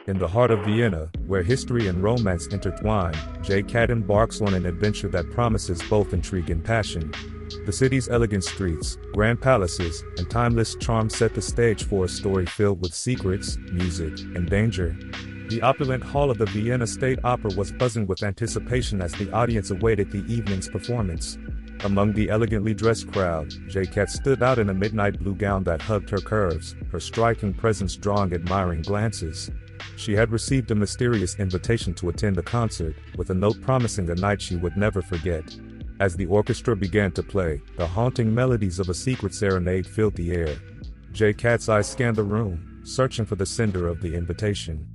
In the heart of Vienna, where history and romance intertwine, J-Cat embarks on an adventure that promises both intrigue and passion. The city's elegant streets, grand palaces, and timeless charm set the stage for a story filled with secrets, music, and danger. The opulent hall of the Vienna State Opera was buzzing with anticipation as the audience awaited the evening's performance. Among the elegantly dressed crowd, J-Cat stood out in a midnight blue gown that hugged her curves, her striking presence drawing admiring glances. She had received a mysterious invitation to attend the concert, with a note promising a night she would never forget. As the orchestra began to play, the haunting melodies of a secret serenade filled the air. J-Cat's eyes scanned the room, searching for the sender of the invitation.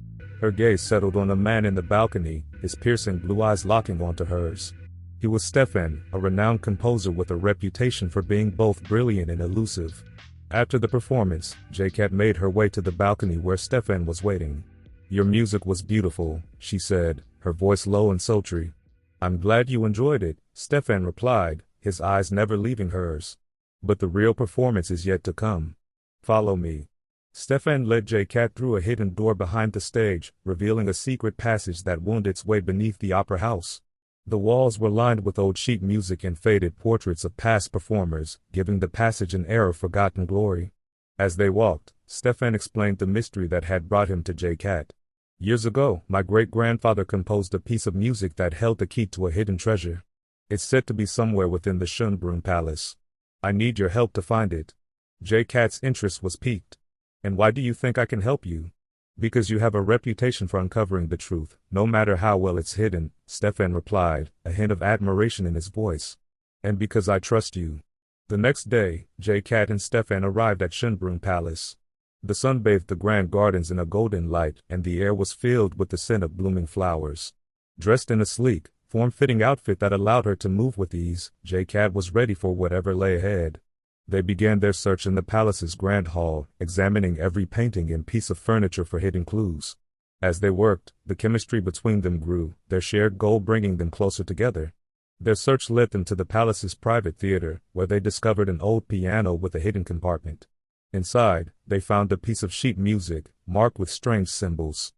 Her gaze settled on a man in the balcony, his piercing blue eyes locking onto hers. He was Stefan, a renowned composer with a reputation for being both brilliant and elusive. After the performance, J-Cat made her way to the balcony where Stefan was waiting. "Your music was beautiful," she said, her voice low and sultry. "I'm glad you enjoyed it," Stefan replied, his eyes never leaving hers. "But the real performance is yet to come. Follow me." Stefan led J-Cat through a hidden door behind the stage, revealing a secret passage that wound its way beneath the opera house. The walls were lined with old sheet music and faded portraits of past performers, giving the passage an air of forgotten glory. As they walked, Stefan explained the mystery that had brought him to J-Cat. "Years ago, my great-grandfather composed a piece of music that held the key to a hidden treasure. It's said to be somewhere within the Schönbrunn Palace. I need your help to find it." J-Cat's interest was piqued. "And why do you think I can help you?" "Because you have a reputation for uncovering the truth, no matter how well it's hidden," Stefan replied, a hint of admiration in his voice. "And because I trust you." The next day, J-Cat and Stefan arrived at Schönbrunn Palace. The sun bathed the grand gardens in a golden light, and the air was filled with the scent of blooming flowers. Dressed in a sleek, form-fitting outfit that allowed her to move with ease, J-Cat was ready for whatever lay ahead. They began their search in the palace's grand hall, examining every painting and piece of furniture for hidden clues. As they worked, the chemistry between them grew, their shared goal bringing them closer together. Their search led them to the palace's private theater, where they discovered an old piano with a hidden compartment. Inside, they found a piece of sheet music, marked with strange symbols.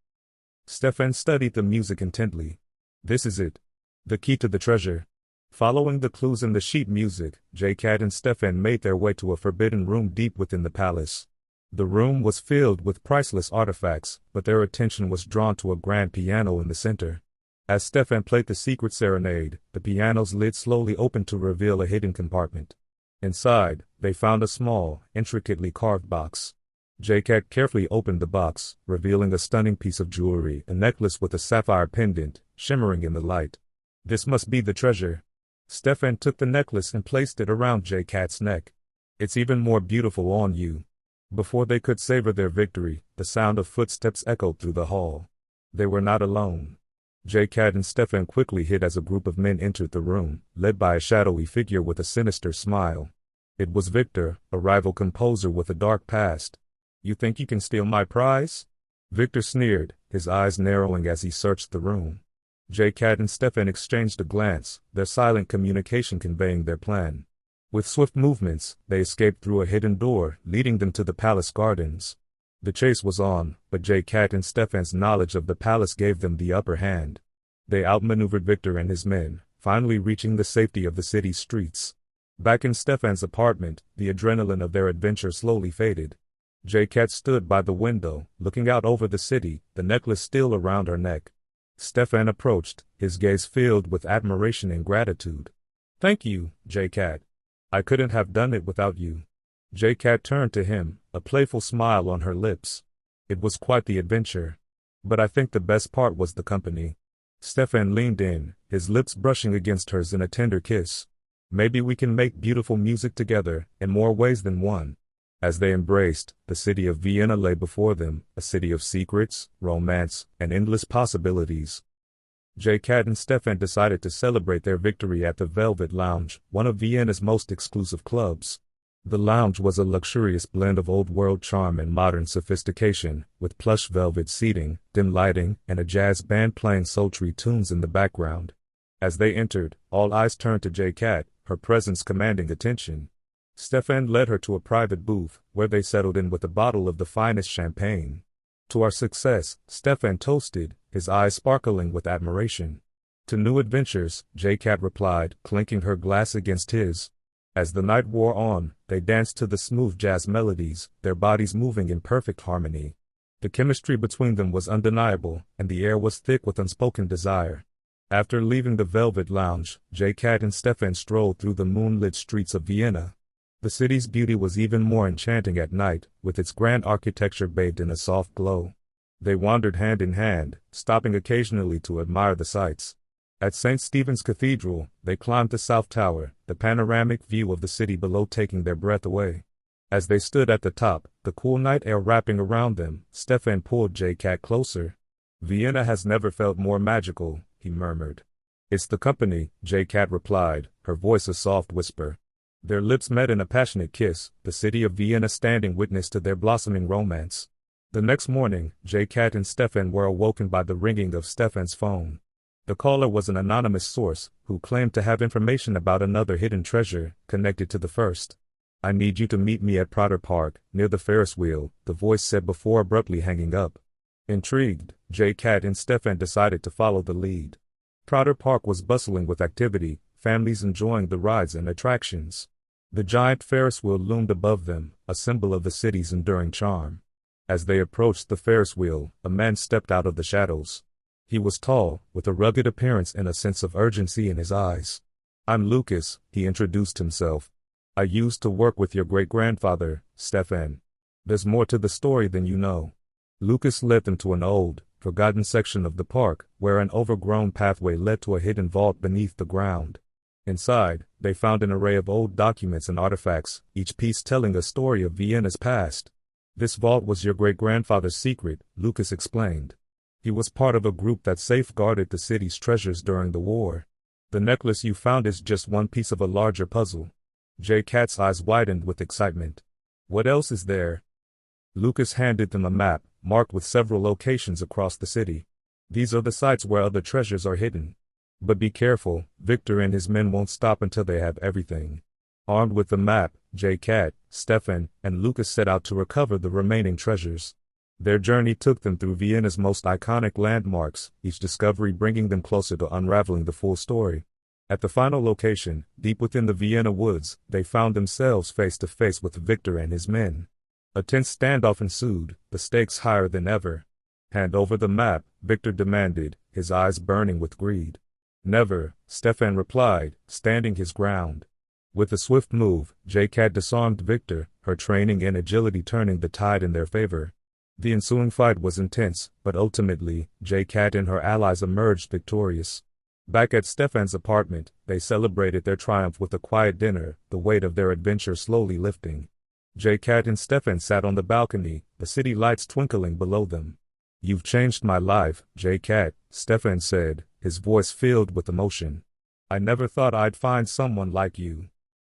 Stefan studied the music intently. "This is it. The key to the treasure." Following the clues in the sheet music, J-Cat and Stefan made their way to a forbidden room deep within the palace. The room was filled with priceless artifacts, but their attention was drawn to a grand piano in the center. As Stefan played the secret serenade, the piano's lid slowly opened to reveal a hidden compartment. Inside, they found a small, intricately carved box. J-Cat carefully opened the box, revealing a stunning piece of jewelry, a necklace with a sapphire pendant, shimmering in the light. "This must be the treasure." Stefan took the necklace and placed it around J-Cat's neck. "It's even more beautiful on you." Before they could savor their victory, the sound of footsteps echoed through the hall. They were not alone. J-Cat and Stefan quickly hid as a group of men entered the room, led by a shadowy figure with a sinister smile. It was Victor, a rival composer with a dark past. "You think you can steal my prize?" Victor sneered, his eyes narrowing as he searched the room. J-Cat and Stefan exchanged a glance, their silent communication conveying their plan. With swift movements, they escaped through a hidden door, leading them to the palace gardens. The chase was on, but J-Cat and Stefan's knowledge of the palace gave them the upper hand. They outmaneuvered Victor and his men, finally reaching the safety of the city's streets. Back in Stefan's apartment, the adrenaline of their adventure slowly faded. J-Cat stood by the window, looking out over the city, the necklace still around her neck. Stefan approached, his gaze filled with admiration and gratitude. "Thank you, J-Cat. I couldn't have done it without you." J-Cat turned to him, a playful smile on her lips. "It was quite the adventure. But I think the best part was the company." Stefan leaned in, his lips brushing against hers in a tender kiss. "Maybe we can make beautiful music together, in more ways than one." As they embraced, the city of Vienna lay before them, a city of secrets, romance, and endless possibilities. J-Cat and Stefan decided to celebrate their victory at the Velvet Lounge, one of Vienna's most exclusive clubs. The lounge was a luxurious blend of old-world charm and modern sophistication, with plush velvet seating, dim lighting, and a jazz band playing sultry tunes in the background. As they entered, all eyes turned to J-Cat, her presence commanding attention. Stefan led her to a private booth, where they settled in with a bottle of the finest champagne. To our success, Stefan toasted, his eyes sparkling with admiration. To new adventures, J-Cat replied, clinking her glass against his. As the night wore on, they danced to the smooth jazz melodies, their bodies moving in perfect harmony. The chemistry between them was undeniable, and the air was thick with unspoken desire. After leaving the Velvet Lounge, J-Cat and Stefan strolled through the moonlit streets of Vienna. The city's beauty was even more enchanting at night, with its grand architecture bathed in a soft glow. They wandered hand in hand, stopping occasionally to admire the sights. At St. Stephen's Cathedral, they climbed the South Tower, the panoramic view of the city below taking their breath away. As they stood at the top, the cool night air wrapping around them, Stefan pulled J-Cat closer. "Vienna has never felt more magical," he murmured. "It's the company," J-Cat replied, her voice a soft whisper. Their lips met in a passionate kiss, the city of Vienna standing witness to their blossoming romance. The next morning, J-Cat and Stefan were awoken by the ringing of Stefan's phone. The caller was an anonymous source, who claimed to have information about another hidden treasure, connected to the first. "I need you to meet me at Prater Park, near the Ferris wheel," the voice said before abruptly hanging up. Intrigued, J-Cat and Stefan decided to follow the lead. Prater Park was bustling with activity, families enjoying the rides and attractions. The giant Ferris wheel loomed above them, a symbol of the city's enduring charm. As they approached the Ferris wheel, a man stepped out of the shadows. He was tall, with a rugged appearance and a sense of urgency in his eyes. "I'm Lucas," he introduced himself. "I used to work with your great-grandfather, Stefan. There's more to the story than you know." Lucas led them to an old, forgotten section of the park, where an overgrown pathway led to a hidden vault beneath the ground. Inside, they found an array of old documents and artifacts, each piece telling a story of Vienna's past. "This vault was your great-grandfather's secret," Lucas explained. "He was part of a group that safeguarded the city's treasures during the war. The necklace you found is just one piece of a larger puzzle." J-Cat's eyes widened with excitement. "What else is there?" Lucas handed them a map, marked with several locations across the city. "These are the sites where other treasures are hidden. But be careful, Victor and his men won't stop until they have everything." Armed with the map, J-Cat, Stefan, and Lucas set out to recover the remaining treasures. Their journey took them through Vienna's most iconic landmarks, each discovery bringing them closer to unraveling the full story. At the final location, deep within the Vienna woods, they found themselves face to face with Victor and his men. A tense standoff ensued, the stakes higher than ever. "Hand over the map," Victor demanded, his eyes burning with greed. "Never," Stefan replied, standing his ground. With a swift move, J-Cat disarmed Victor, her training and agility turning the tide in their favor. The ensuing fight was intense, but ultimately, J-Cat and her allies emerged victorious. Back at Stefan's apartment, they celebrated their triumph with a quiet dinner, the weight of their adventure slowly lifting. J-Cat and Stefan sat on the balcony, the city lights twinkling below them. "You've changed my life, J-Cat," Stefan said, his voice filled with emotion. "I never thought I'd find someone like you."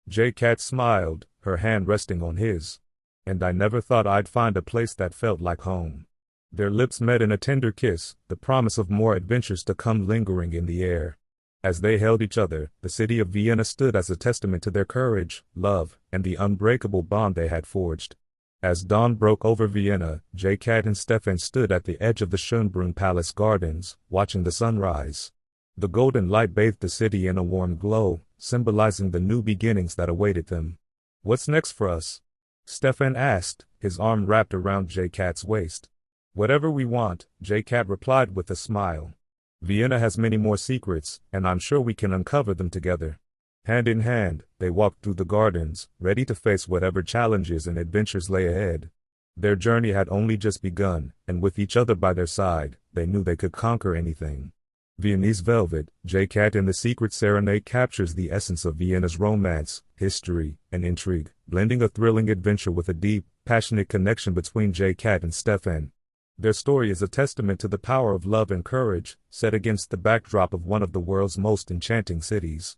J-Cat smiled, her hand resting on his. "And I never thought I'd find a place that felt like home." Their lips met in a tender kiss, the promise of more adventures to come lingering in the air. As they held each other, the city of Vienna stood as a testament to their courage, love, and the unbreakable bond they had forged. As dawn broke over Vienna, J-Cat and Stefan stood at the edge of the Schönbrunn Palace gardens, watching the sunrise. The golden light bathed the city in a warm glow, symbolizing the new beginnings that awaited them. "What's next for us?" Stefan asked, his arm wrapped around J-Cat's waist. "Whatever we want," J-Cat replied with a smile. "Vienna has many more secrets, and I'm sure we can uncover them together." Hand in hand, they walked through the gardens, ready to face whatever challenges and adventures lay ahead. Their journey had only just begun, and with each other by their side, they knew they could conquer anything. Viennese Velvet, J-Cat and the Secret Serenade captures the essence of Vienna's romance, history, and intrigue, blending a thrilling adventure with a deep, passionate connection between J-Cat and Stefan. Their story is a testament to the power of love and courage, set against the backdrop of one of the world's most enchanting cities.